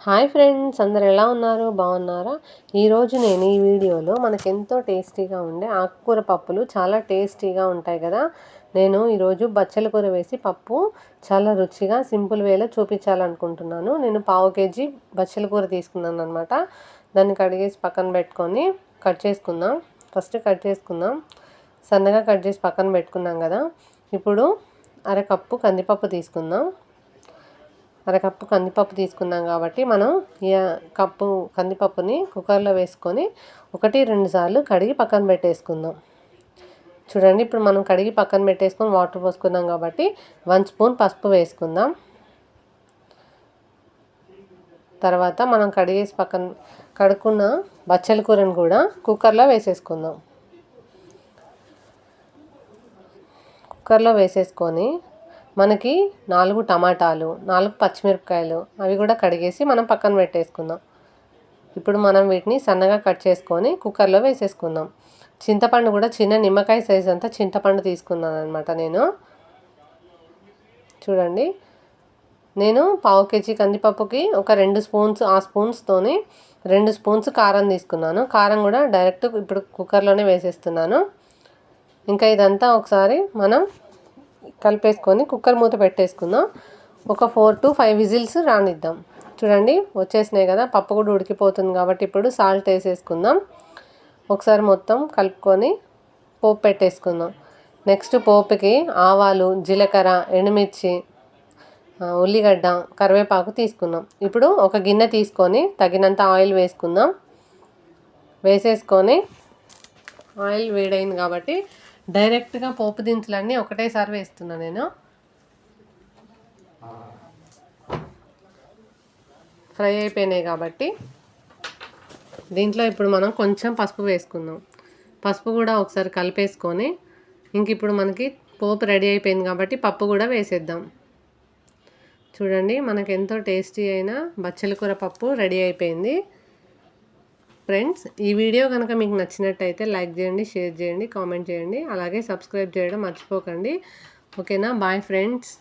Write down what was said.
Hi friends, అందరు ఎలా ఉన్నారు? బాగున్నారా? ఈరోజు నేను ఈ వీడియోలో మనకెంతో టేస్టీగా ఉండే ఆకుకూర పప్పులు చాలా టేస్టీగా ఉంటాయి కదా. నేను ఈరోజు బచ్చల కూర వేసి పప్పు చాలా రుచిగా సింపుల్ వేలో చూపించాలనుకుంటున్నాను. నేను 1/2 కేజీ బచ్చల కూర తీసుకున్నాను అనమాట. దాన్ని కడిగేసి పక్కన పెట్టుకొని కట్ చేసుకుందాం. ఫస్ట్ కట్ చేసుకుందాం. సన్నగా కట్ చేసి పక్కన పెట్టుకున్నాం కదా. ఇప్పుడు అరకప్పు కందిపప్పు తీసుకుందాం. అరకప్పు కందిపప్పు తీసుకున్నాం కాబట్టి మనం ఈ కప్పు కందిపప్పుని కుక్కర్లో వేసుకొని 1-2 సార్లు కడిగి పక్కన పెట్టేసుకుందాం. చూడండి, ఇప్పుడు మనం కడిగి పక్కన పెట్టేసుకొని వాటర్ పోసుకున్నాం కాబట్టి 1 స్పూన్ పసుపు వేసుకుందాం. తర్వాత మనం కడుక్కున్న బచ్చల కూరను కూడా కుక్కర్లో వేసేసుకుందాం. కుక్కర్లో వేసేసుకొని మనకి 4 టమాటాలు, 4 పచ్చిమిరపకాయలు అవి కూడా కడిగేసి మనం పక్కన పెట్టేసుకుందాం. ఇప్పుడు మనం వీటిని సన్నగా కట్ చేసుకొని కుక్కర్లో వేసేసుకుందాం. చింతపండు కూడా చిన్న నిమ్మకాయ సైజ్ అంతా చింతపండు తీసుకున్నాను అనమాట నేను. చూడండి, నేను 1/2 కేజీ కందిపప్పుకి ఒక 2 స్పూన్స్, ఆ స్పూన్స్తోని 2 స్పూన్స్ కారం తీసుకున్నాను. కారం కూడా డైరెక్ట్ ఇప్పుడు కుక్కర్లోనే వేసేస్తున్నాను. ఇంకా ఇదంతా ఒకసారి మనం కలిపేసుకొని కుక్కర్ మూత పెట్టేసుకుందాం. ఒక 4 to 5 విజిల్స్ రానిద్దాం. చూడండి, వచ్చేసినాయి కదా. పప్పు కూడా ఉడికిపోతుంది కాబట్టి ఇప్పుడు సాల్ట్ వేసేసుకుందాం. ఒకసారి మొత్తం కలుపుకొని పోపు పెట్టేసుకుందాం. నెక్స్ట్ పోపుకి ఆవాలు, జీలకర్ర, ఎండుమిర్చి, ఉల్లిగడ్డ, కరివేపాకు తీసుకుందాం. ఇప్పుడు ఒక గిన్నె తీసుకొని తగినంత ఆయిల్ వేసుకుందాం. వేసేసుకొని ఆయిల్ వేడైంది కాబట్టి డైరెక్ట్గా పోపు దినుసులన్నీ ఒకటేసారి వేస్తున్నా నేను. ఫ్రై అయిపోయినాయి కాబట్టి దీంట్లో ఇప్పుడు మనం కొంచెం పసుపు వేసుకుందాం. పసుపు కూడా ఒకసారి కలిపేసుకొని ఇంక ఇప్పుడు మనకి పోపు రెడీ అయిపోయింది కాబట్టి పప్పు కూడా వేసేద్దాం. చూడండి, మనకు ఎంతో టేస్టీ అయిన బచ్చల కూర పప్పు రెడీ అయిపోయింది. ఫ్రెండ్స్, ఈ వీడియో కనుక మీకు నచ్చినట్టయితే లైక్ చేయండి, షేర్ చేయండి, కామెంట్ చేయండి, అలాగే సబ్స్క్రైబ్ చేయడం మర్చిపోకండి. ఓకేనా? Bye friends.